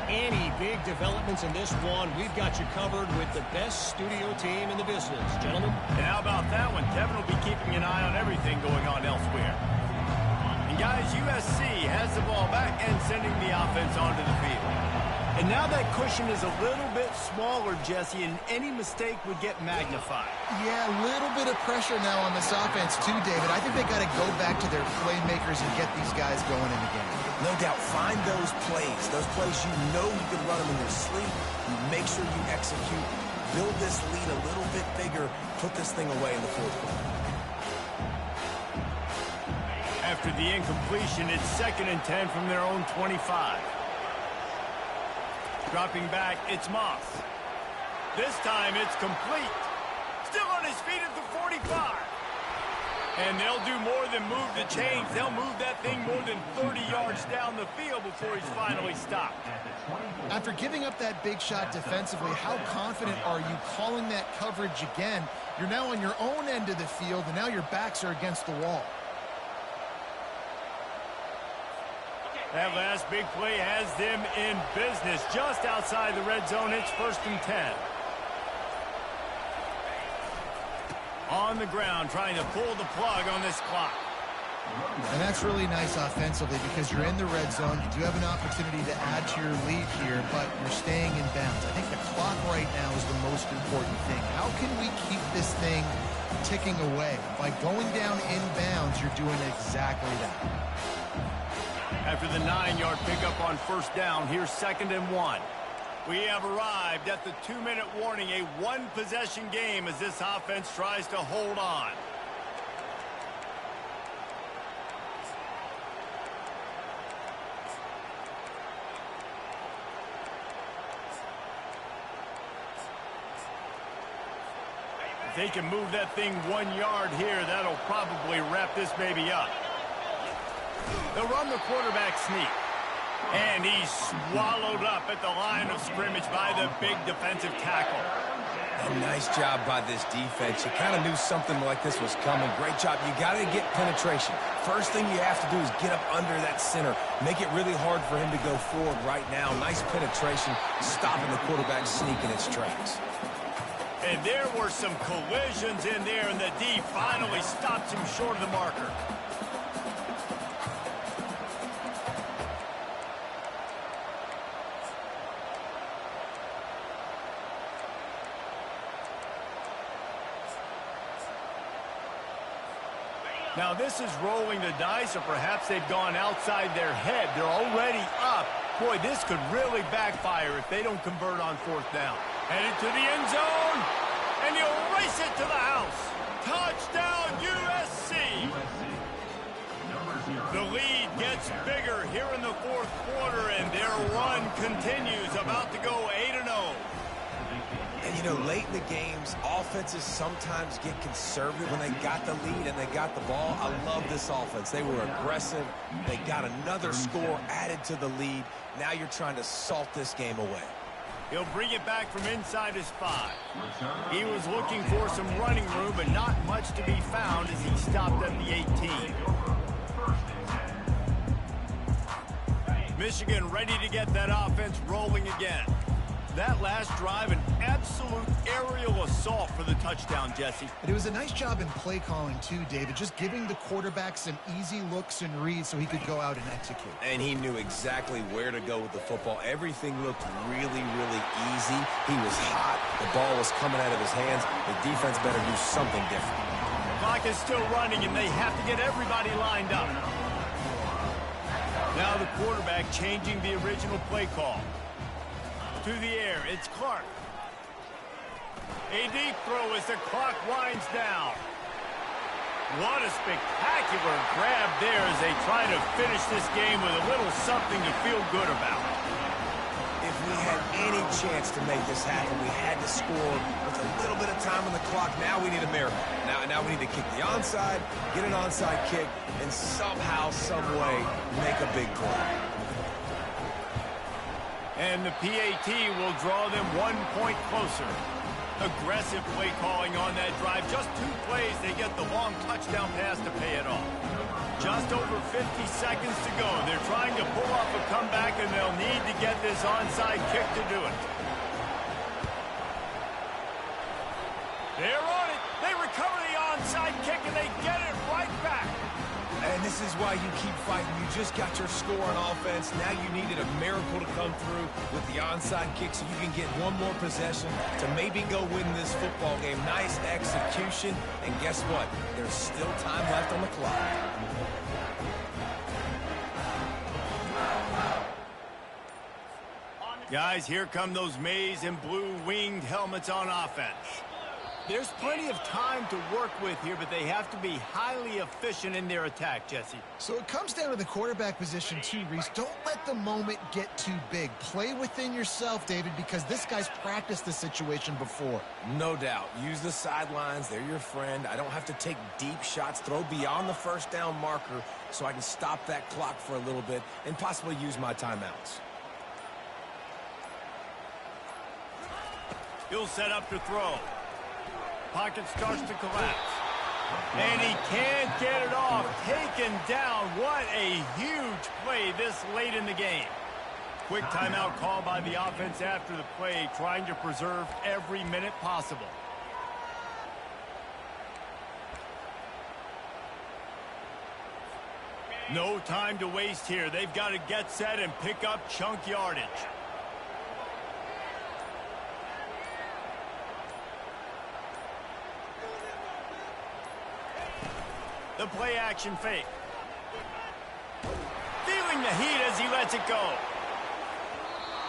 Any big developments in this one, we've got you covered with the best studio team in the business, gentlemen. And how about that one? Kevin will be keeping an eye on everything going on elsewhere. And guys, USC has the ball back and sending the offense onto the field. And now that cushion is a little bit smaller, Jesse, and any mistake would get magnified. Yeah, a little bit of pressure now on this offense too, David. I think they got to go back to their playmakers and get these guys going in the game. No doubt, find those plays you know you can run them in your sleep. You make sure you execute, build this lead a little bit bigger, put this thing away in the fourth quarter. After the incompletion, it's 2nd and 10 from their own 25. Dropping back, it's Moss. This time it's complete. Still on his feet at the 45. And they'll do more than move the chains. They'll move that thing more than 30 yards down the field before he's finally stopped. After giving up that big shot defensively, how confident are you calling that coverage again? You're now on your own end of the field, and now your backs are against the wall. That last big play has them in business just outside the red zone. It's 1st and 10. On the ground, trying to pull the plug on this clock. And that's really nice offensively because you're in the red zone. You do have an opportunity to add to your lead here, but you're staying in bounds. I think the clock right now is the most important thing. How can we keep this thing ticking away? By going down in bounds, you're doing exactly that. After the 9-yard pickup on first down, here's 2nd and 1. We have arrived at the 2-minute warning, a one-possession game as this offense tries to hold on. If they can move that thing 1 yard here, that'll probably wrap this baby up. They'll run the quarterback sneak. And he's swallowed up at the line of scrimmage by the big defensive tackle. A nice job by this defense. You kind of knew something like this was coming. Great job. You got to get penetration. First thing you have to do is get up under that center. Make it really hard for him to go forward right now. Nice penetration, stopping the quarterback sneak in its tracks. And there were some collisions in there, and the D finally stops him short of the marker. Now, this is rolling the dice, or perhaps they've gone outside their head. They're already up. Boy, this could really backfire if they don't convert on 4th down. Headed to the end zone, and he'll race it to the house. gets bigger here in the fourth quarter, and their run continues, about to go 8-0. And, you know, late in the games, offenses sometimes get conservative when they got the lead and they got the ball. I love this offense. They were aggressive. They got another score added to the lead. Now you're trying to salt this game away. He'll bring it back from inside his 5. He was looking for some running room, but not much to be found as he stopped at the 18. Michigan ready to get that offense rolling again. That last drive, an absolute aerial assault for the touchdown, Jesse. And it was a nice job in play calling, too, David, just giving the quarterback some easy looks and reads so he could go out and execute. And he knew exactly where to go with the football. Everything looked really, really easy. He was hot. The ball was coming out of his hands. The defense better do something different. The clock is still running, and they have to get everybody lined up. Now the quarterback changing the original play call. To the air, it's Clark. A deep throw as the clock winds down. What a spectacular grab there as they try to finish this game with a little something to feel good about. If we had any chance to make this happen, we had to score with a little bit of time on the clock. Now we need a miracle. Now we need to kick the onside, get an onside kick, and somehow, some way, make a big play. And the PAT will draw them 1 point closer. Aggressive play calling on that drive. Just 2 plays, they get the long touchdown pass to pay it off. Just over 50 seconds to go. They're trying to pull off a comeback, and they'll need to get this onside kick to do it. They're on it. They recover the onside kick, and they get it right back. And this is why you keep fighting. You just got your score on offense. Now you needed a miracle to come through with the onside kick so you can get one more possession to maybe go win this football game. Nice execution. And guess what? There's still time left on the clock. Guys, here come those maize and blue winged helmets on offense. There's plenty of time to work with here, but they have to be highly efficient in their attack, Jesse. So it comes down to the quarterback position too, Reese. Don't let the moment get too big. Play within yourself, David, because this guy's practiced this situation before. No doubt. Use the sidelines. They're your friend. I don't have to take deep shots. Throw beyond the first down marker so I can stop that clock for a little bit and possibly use my timeouts. He'll set up to throw. Pocket starts to collapse. And he can't get it off. Taken down. What a huge play this late in the game. Quick timeout call by the offense after the play, trying to preserve every minute possible. No time to waste here. They've got to get set and pick up chunk yardage. The play action fake. Feeling the heat as he lets it go.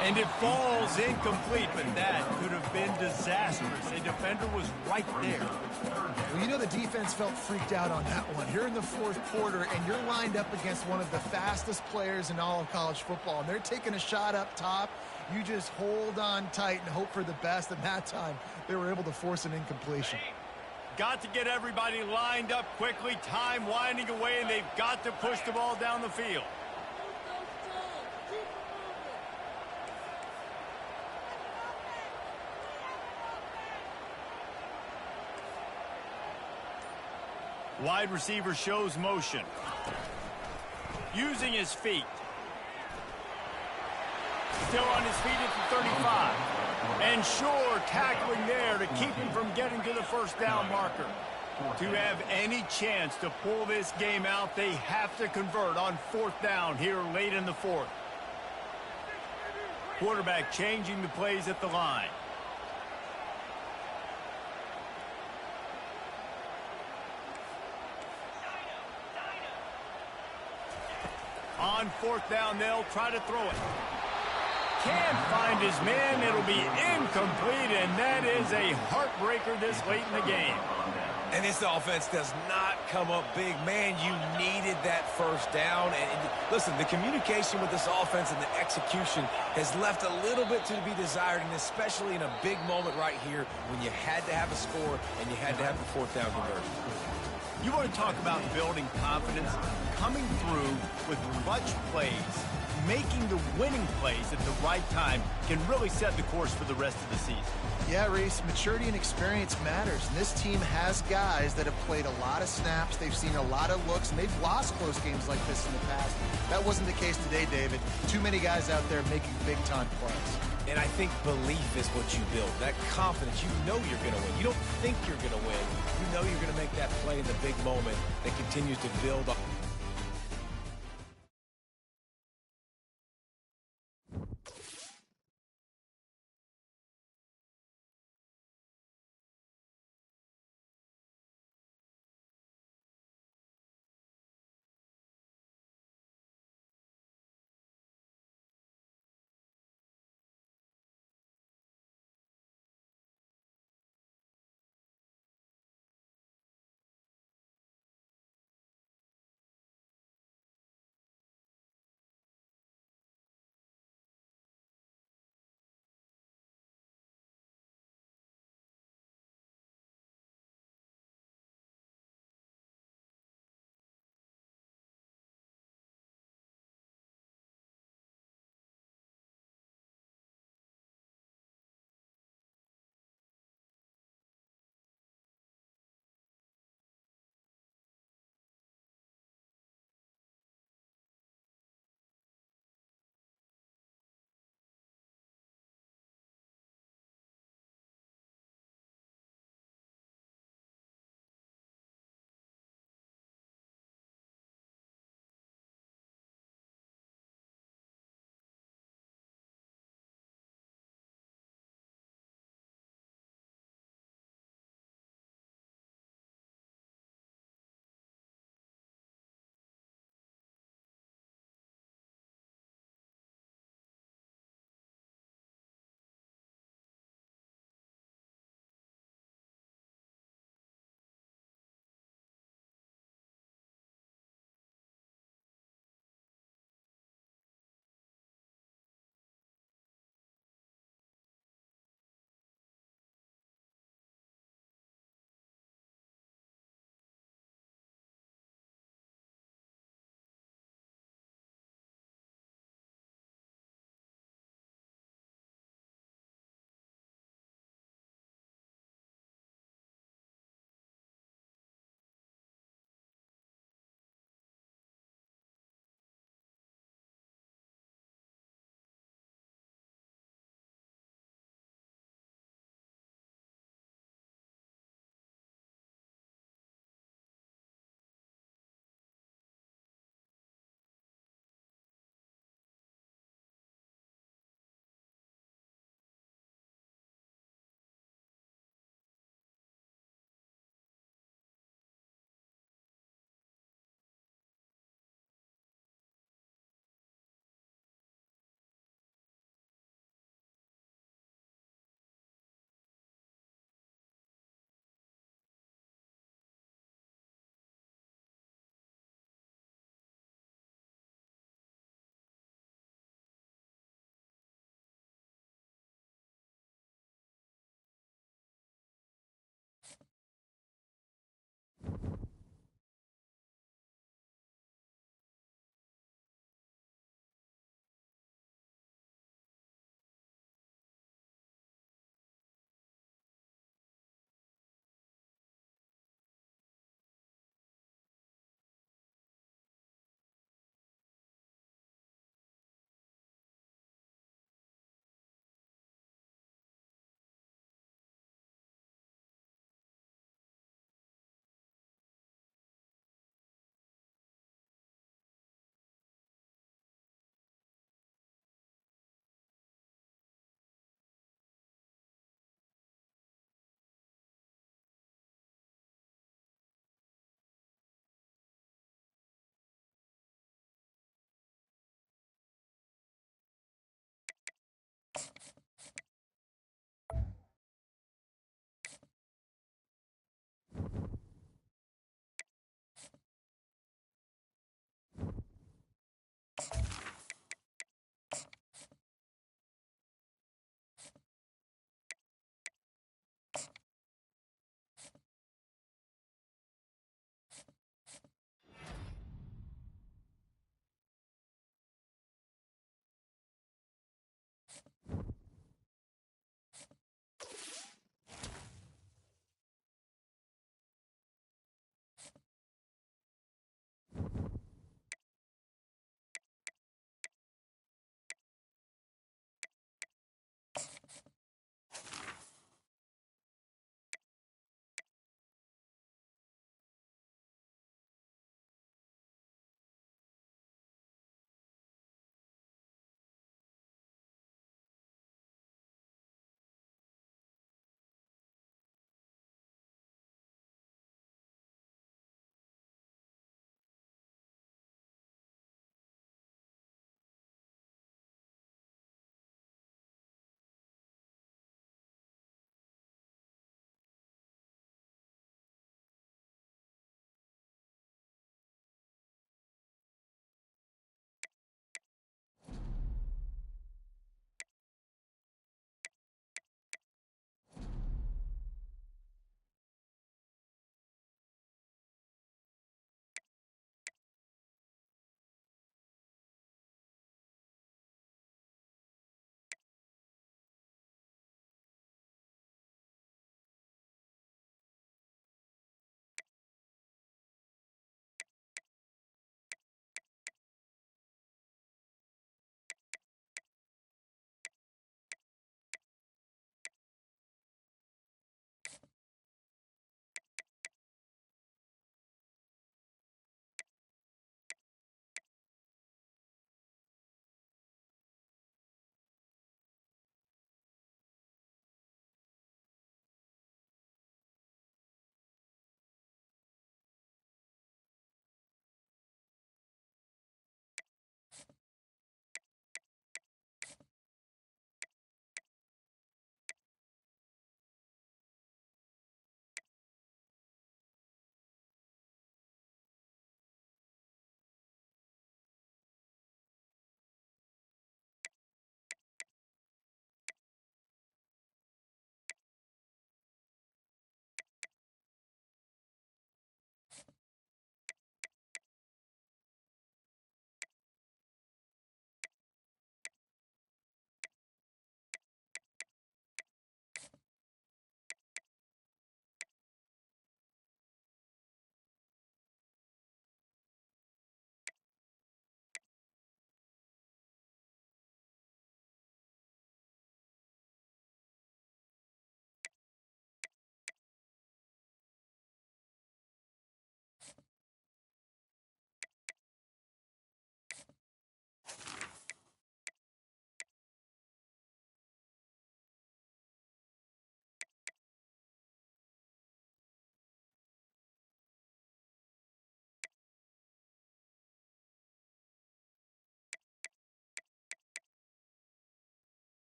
And it falls incomplete, but that could have been disastrous. A defender was right there. Well, you know the defense felt freaked out on that one. You're in the fourth quarter, and you're lined up against one of the fastest players in all of college football, and they're taking a shot up top. You just hold on tight and hope for the best, and that time they were able to force an incompletion. Got to get everybody lined up quickly. Time winding away, and they've got to push the ball down the field. Wide receiver shows motion. Using his feet. Still on his feet at the 35. And Shore tackling there to keep him from getting to the first down marker. To have any chance to pull this game out, they have to convert on fourth down here late in the fourth. Quarterback changing the plays at the line. On fourth down, they'll try to throw it. Can't find his man. It'll be incomplete, and that is a heartbreaker this late in the game. And this offense does not come up big. Man, you needed that first down. And listen, the communication with this offense and the execution has left a little bit to be desired, and especially in a big moment right here when you had to have a score and you had to have the fourth down conversion. You want to talk about building confidence? Coming through with clutch plays, making the winning plays at the right time can really set the course for the rest of the season. Yeah, Reese, maturity and experience matters, and this team has guys that have played a lot of snaps, they've seen a lot of looks, and they've lost close games like this in the past. That wasn't the case today, David. Too many guys out there making big-time plays. And I think belief is what you build, that confidence. You know you're going to win. You don't think you're going to win. You know you're going to make that play in the big moment that continues to build up.